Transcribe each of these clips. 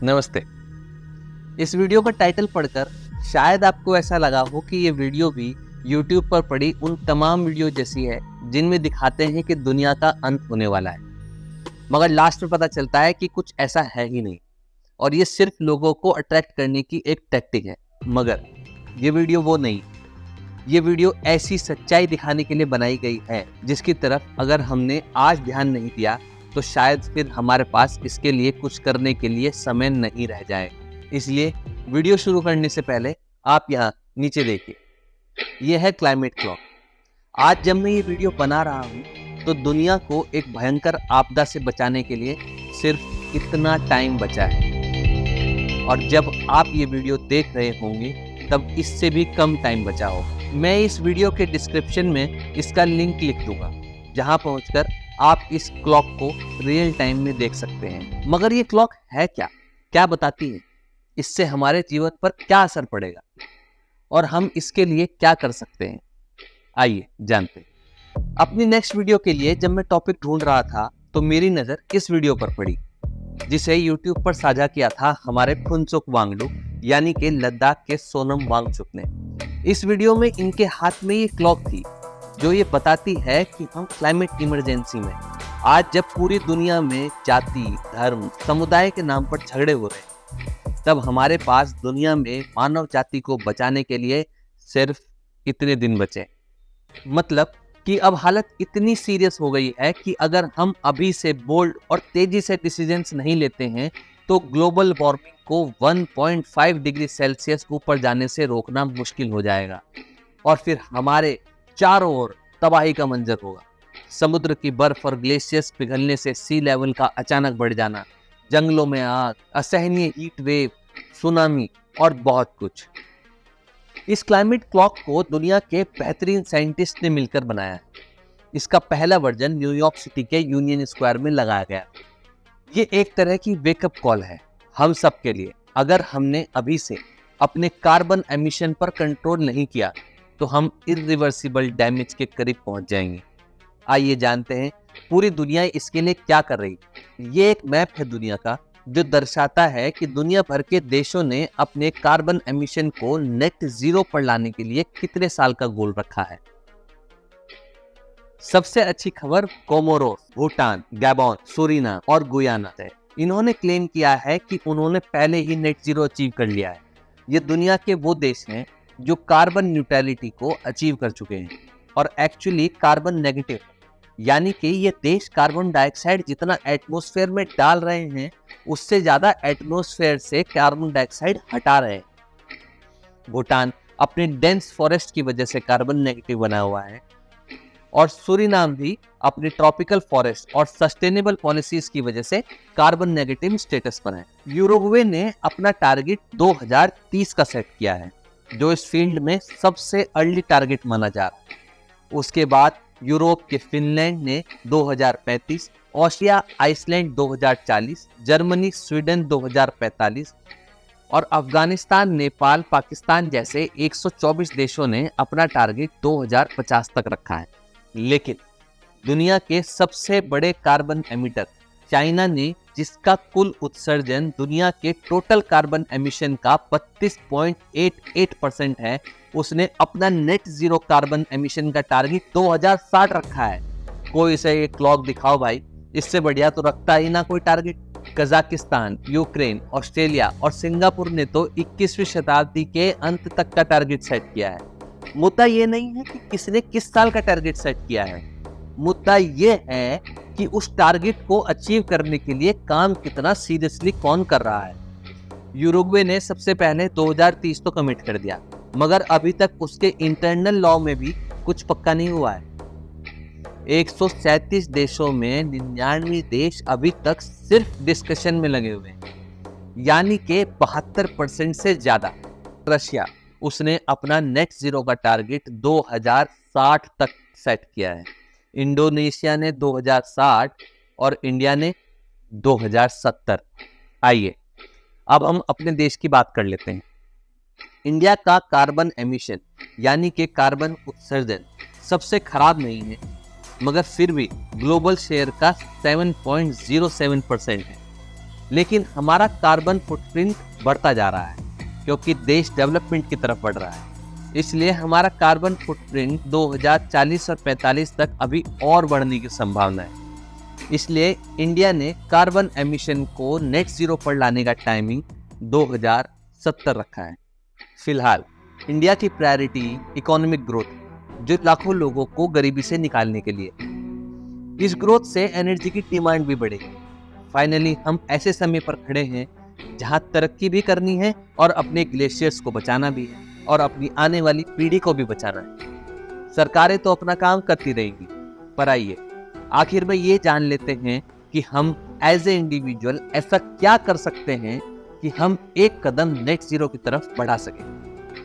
नमस्ते। इस वीडियो का टाइटल पढ़कर शायद आपको ऐसा लगा हो कि ये वीडियो भी YouTube पर पड़ी उन तमाम वीडियो जैसी है जिनमें दिखाते हैं कि दुनिया का अंत होने वाला है, मगर लास्ट में पता चलता है कि कुछ ऐसा है ही नहीं और ये सिर्फ लोगों को अट्रैक्ट करने की एक टैक्टिक है। मगर ये वीडियो वो नहीं, ये वीडियो ऐसी सच्चाई दिखाने के लिए बनाई गई है जिसकी तरफ अगर हमने आज ध्यान नहीं दिया तो शायद फिर हमारे पास इसके लिए कुछ करने के लिए समय नहीं रह जाए। इसलिए वीडियो शुरू करने से पहले आप यहाँ नीचे देखिए, ये है क्लाइमेट क्लॉक। आज जब मैं ये वीडियो बना रहा हूँ तो दुनिया को एक भयंकर आपदा से बचाने के लिए सिर्फ इतना टाइम बचा है और जब आप ये वीडियो देख रहे होंगे तब इससे भी कम टाइम बचा होगा। मैं इस वीडियो के डिस्क्रिप्शन में इसका लिंक लिख दूंगा, जहां पहुंचकर आप इस क्लॉक को रियल टाइम में देख सकते हैं। मगर ये क्लॉक है क्या बताती है, इससे हमारे जीवन पर क्या असर पड़ेगा और हम इसके लिए क्या कर सकते हैं, आइए जानते हैं। अपनी नेक्स्ट वीडियो के लिए जब मैं टॉपिक ढूंढ रहा था तो मेरी नज़र इस वीडियो पर पड़ी जिसे YouTube पर साझा किया था हमारे फुनसुक वांगडू यानी कि लद्दाख के सोनम वांगचुक ने। इस वीडियो में इनके हाथ में ये क्लॉक थी जो ये बताती है कि हम क्लाइमेट इमरजेंसी में, आज जब पूरी दुनिया में जाति, धर्म, समुदाय के नाम पर झगड़े हो रहे हैं, तब हमारे पास दुनिया में मानव जाति को बचाने के लिए सिर्फ इतने दिन बचे। मतलब कि अब हालत इतनी सीरियस हो गई है कि अगर हम अभी से बोल्ड और तेजी से डिसीजंस नहीं लेते हैं तो ग्लोबल वार्मिंग को 1.5 डिग्री सेल्सियस ऊपर जाने से रोकना मुश्किल हो जाएगा और फिर हमारे चारों ओर तबाही का मंजर होगा। समुद्र की बर्फ और ग्लेशियर्स पिघलने से सी लेवल का अचानक बढ़ जाना, जंगलों में आग, असहनीय हीट वेव, सुनामी और बहुत कुछ। इस क्लाइमेट क्लॉक को दुनिया के बेहतरीन साइंटिस्ट ने मिलकर बनाया है। इसका पहला वर्जन न्यूयॉर्क सिटी के यूनियन स्क्वायर में लगाया गया। ये एक तरह की वेकअप कॉल है हम सब के लिए। अगर हमने अभी से अपने कार्बन एमिशन पर कंट्रोल नहीं किया तो हम इरिवर्सिबल डैमेज के करीब पहुंच जाएंगे। आइए जानते हैं पूरी दुनिया इसके लिए क्या कर रही है। ये एक मैप है दुनिया का जो दर्शाता है कि दुनिया भर के देशों ने अपने कार्बन एमिशन को नेट जीरो पर लाने के लिए कितने साल का गोल रखा है। सबसे अच्छी खबर कोमोरोस, भूटान, गैबोन, सूरीनाम और गुयाना है। इन्होंने क्लेम किया है कि उन्होंने पहले ही नेट जीरो अचीव कर लिया है। ये दुनिया के वो देश हैं जो कार्बन न्यूट्रलिटी को अचीव कर चुके हैं और एक्चुअली कार्बन नेगेटिव, यानी कि ये देश कार्बन डाइऑक्साइड जितना एटमॉस्फेयर में डाल रहे हैं उससे ज्यादा एटमॉस्फेयर से कार्बन डाइऑक्साइड हटा रहे हैं। भूटान अपने डेंस फॉरेस्ट की वजह से कार्बन नेगेटिव बना हुआ है और सूरीनाम भी अपने ट्रॉपिकल फॉरेस्ट और सस्टेनेबल पॉलिसीज की वजह से कार्बन नेगेटिव स्टेटस पर है। यूरुग्वे ने अपना टारगेट 2030 का सेट किया है जो इस फील्ड में सबसे अर्ली टारगेट माना जा रहा है। उसके बाद यूरोप के फिनलैंड ने 2035, ऑस्ट्रिया आइसलैंड 2040, जर्मनी स्वीडन 2045 और अफगानिस्तान, नेपाल, पाकिस्तान जैसे 124 देशों ने अपना टारगेट 2050 तक रखा है। लेकिन दुनिया के सबसे बड़े कार्बन एमिटर चाइना ने, जिसका कुल उत्सर्जन दुनिया के टोटल कार्बन एमिशन का 32.88% है, उसने अपना नेट जीरो कार्बन एमिशन का टारगेट 2060 रखा है। कोई इसे एक क्लॉक दिखाओ भाई, इससे बढ़िया तो रखता ही ना कोई टारगेट। कजाकिस्तान, यूक्रेन, ऑस्ट्रेलिया और सिंगापुर ने तो 21वीं शताब्दी के अंत तक का टारगेट सेट किया है। मुद्दा ये नहीं है कि किसने किस साल का टारगेट सेट किया है, मुद्दा ये है कि उस टारगेट को अचीव करने के लिए काम कितना सीरियसली कौन कर रहा है। यूरुग्वे ने सबसे पहले 2030 तो कमिट कर दिया, मगर अभी तक उसके इंटरनल लॉ में भी कुछ पक्का नहीं हुआ है। 137 देशों में 99 देश अभी तक सिर्फ डिस्कशन में लगे हुए हैं, यानी कि 72% से ज्यादा। रशिया, उसने अपना नेट जीरो का टारगेट 2060 तक सेट किया है। इंडोनेशिया ने 2060 और इंडिया ने 2070। आइए अब हम अपने देश की बात कर लेते हैं। इंडिया का कार्बन एमिशन यानी कि कार्बन उत्सर्जन सबसे खराब नहीं है, मगर फिर भी ग्लोबल शेयर का 7.07% है। लेकिन हमारा कार्बन फुटप्रिंट बढ़ता जा रहा है क्योंकि देश डेवलपमेंट की तरफ बढ़ रहा है। इसलिए हमारा कार्बन फुटप्रिंट 2040 और 45 तक अभी और बढ़ने की संभावना है। इसलिए इंडिया ने कार्बन एमिशन को नेट जीरो पर लाने का टाइमिंग 2070 रखा है। फिलहाल इंडिया की प्रायोरिटी इकोनॉमिक ग्रोथ, जो लाखों लोगों को गरीबी से निकालने के लिए। इस ग्रोथ से एनर्जी की डिमांड भी बढ़ेगी। फाइनली हम ऐसे समय पर खड़े हैं जहां तरक्की भी करनी है और अपने ग्लेशियर्स को बचाना भी है और अपनी आने वाली पीढ़ी को भी बचाना है। सरकारें तो अपना काम करती रहेंगी, पर आइए आखिर में ये जान लेते हैं कि हम एज ए इंडिविजुअल ऐसा क्या कर सकते हैं कि हम एक कदम नेट जीरो की तरफ बढ़ा सकें।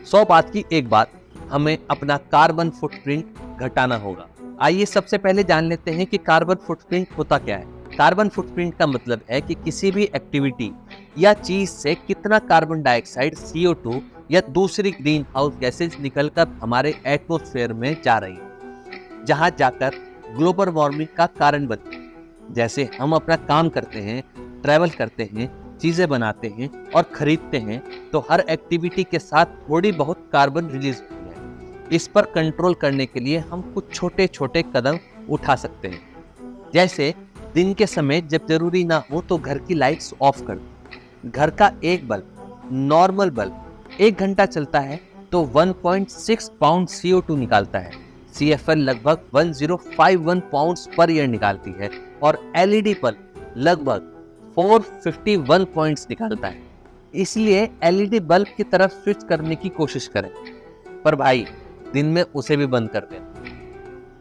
100 बात की एक बात, हमें अपना कार्बन फुटप्रिंट घटाना होगा। आइए सबसे पहले जान लेते हैं कि कार्बन फुटप्रिंट होता क्या है। कार्बन फुटप्रिंट का मतलब है कि किसी भी एक्टिविटी या चीज से कितना कार्बन डाइऑक्साइड, CO2 या दूसरी ग्रीन हाउस गैसेज निकलकर हमारे एटमॉस्फेयर में जा रही है, जहां जाकर ग्लोबल वार्मिंग का कारण बनती है। जैसे हम अपना काम करते हैं, ट्रैवल करते हैं, चीजें बनाते हैं और खरीदते हैं, तो हर एक्टिविटी के साथ थोड़ी बहुत कार्बन रिलीज होती है। इस पर कंट्रोल करने के लिए हम कुछ छोटे छोटे कदम उठा सकते हैं। जैसे दिन के समय जब जरूरी ना हो तो घर की लाइट्स ऑफ कर दो। घर का एक बल्ब, नॉर्मल बल्ब, 1 घंटा चलता है तो 1.6 पाउंड CO2 निकालता है। CFL लगभग 1051 पाउंड्स पर ईयर निकालती है और LED बल्ब लगभग 451 पॉइंट्स निकालता है। इसलिए LED बल्ब की तरफ स्विच करने की कोशिश करें, पर भाई दिन में उसे भी बंद कर दें।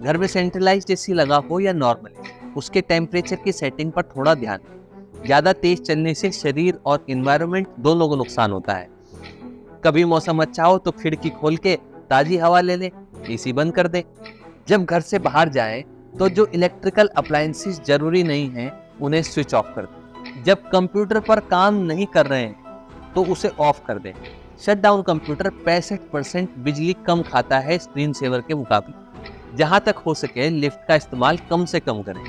घर में सेंट्रलाइज्ड AC लगा हो या नॉर्मल, उसके टेम्परेचर की सेटिंग पर थोड़ा ध्यान दें। ज़्यादा तेज चलने से शरीर और एनवायरनमेंट दोनों को नुकसान होता है। कभी मौसम अच्छा हो तो खिड़की खोल के ताज़ी हवा ले लें, AC बंद कर दें। जब घर से बाहर जाएं तो जो इलेक्ट्रिकल अप्लायंसेस जरूरी नहीं हैं उन्हें स्विच ऑफ कर दें। जब कंप्यूटर पर काम नहीं कर रहे हैं तो उसे ऑफ कर दें। शट डाउन कंप्यूटर 65% बिजली कम खाता है स्क्रीन सेवर के मुकाबले। जहां तक हो सके लिफ्ट का इस्तेमाल कम से कम करें।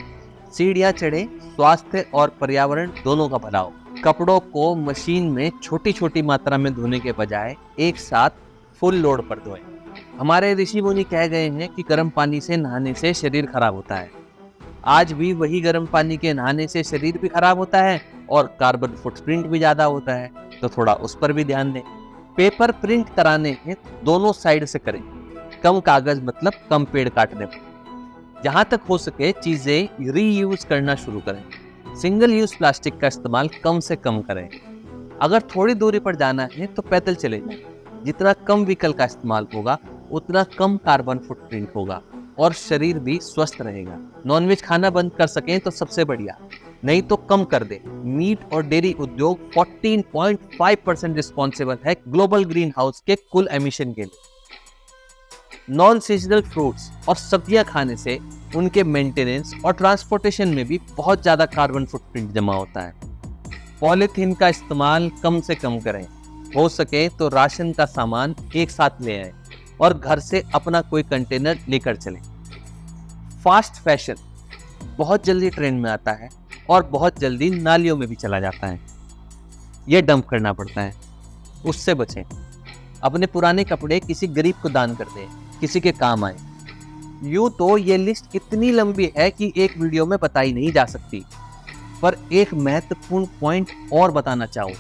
सीढ़ियां चढ़े, स्वास्थ्य और पर्यावरण दोनों का भला हो। कपड़ों को मशीन में छोटी छोटी मात्रा में धोने के बजाय एक साथ फुल लोड पर धोएं। हमारे ऋषि मुनि कह गए हैं कि गर्म पानी से नहाने से शरीर खराब होता है। आज भी वही गर्म पानी के नहाने से शरीर भी खराब होता है और कार्बन फुटप्रिंट भी ज्यादा होता है, तो थोड़ा उस पर भी ध्यान दें। पेपर प्रिंट कराने हैं दोनों साइड से करें। कम कागज मतलब कम पेड़ काटने पर। जहां तक हो सके चीजें रीयूज करना शुरू करें। सिंगल यूज प्लास्टिक का इस्तेमाल कम से कम करें। अगर थोड़ी दूरी पर जाना है तो पैदल चले जाएं। जितना कम व्हीकल का इस्तेमाल होगा उतना कम कार्बन फुटप्रिंट होगा और शरीर भी स्वस्थ रहेगा। नॉनवेज खाना बंद कर सकें तो सबसे बढ़िया, नहीं तो कम कर दें। मीट और डेयरी उद्योग 14.5% रिस्पॉन्सिबल है ग्लोबल ग्रीन हाउस के कुल एमिशन के लिए। नॉन सीजनल फ्रूट्स और सब्जियां खाने से उनके मेंटेनेंस और ट्रांसपोर्टेशन में भी बहुत ज्यादा कार्बन फुटप्रिंट जमा होता है। पॉलीथीन का इस्तेमाल कम से कम करें। हो सके तो राशन का सामान एक साथ ले आए और घर से अपना कोई कंटेनर लेकर चलें। फास्ट फैशन बहुत जल्दी ट्रेंड में आता है और बहुत जल्दी नालियों में भी चला जाता है। यह डंप करना पड़ता है, उससे बचें। अपने पुराने कपड़े किसी गरीब को दान कर दें, किसी के काम आए। यूं तो ये लिस्ट इतनी लंबी है कि एक वीडियो में बताई नहीं जा सकती, पर एक महत्वपूर्ण पॉइंट और बताना चाहूँ।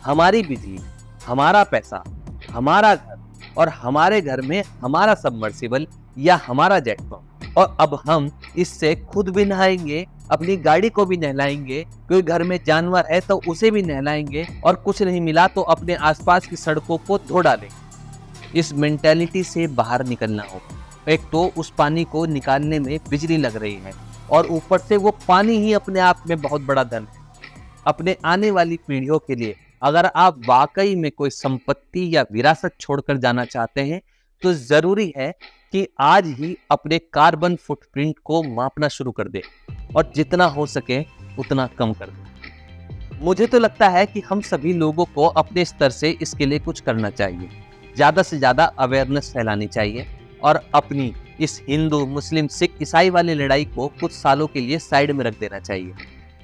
हमारी बिजली, हमारा पैसा, हमारा घर और हमारे घर में हमारा सबमर्सिबल या हमारा जेट पंप, और अब हम इससे खुद भी नहाएंगे, अपनी गाड़ी को भी नहलाएंगे, कोई घर में जानवर है तो उसे भी नहलाएंगे और कुछ नहीं मिला तो अपने आसपास की सड़कों को धो डालेंगे। इस मेंटेलिटी से बाहर निकलना होगा। एक तो उस पानी को निकालने में बिजली लग रही है और ऊपर से वो पानी ही अपने आप में बहुत बड़ा धन है। अपने आने वाली पीढ़ियों के लिए अगर आप वाकई में कोई संपत्ति या विरासत छोड़कर जाना चाहते हैं तो जरूरी है कि आज ही अपने कार्बन फुटप्रिंट को मापना शुरू कर दें और जितना हो सके उतना कम कर दें। मुझे तो लगता है कि हम सभी लोगों को अपने स्तर से इसके लिए कुछ करना चाहिए। ज़्यादा से ज़्यादा अवेयरनेस फैलानी चाहिए और अपनी इस हिंदू, मुस्लिम, सिख, ईसाई वाली लड़ाई को कुछ सालों के लिए साइड में रख देना चाहिए।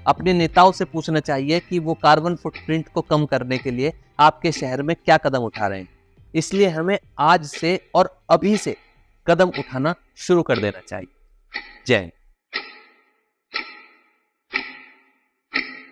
अपने नेताओं से पूछना चाहिए कि वो कार्बन फुटप्रिंट को कम करने के लिए आपके शहर में क्या कदम उठा रहे हैं। इसलिए हमें आज से और अभी से कदम उठाना शुरू कर देना चाहिए। जय हिंद।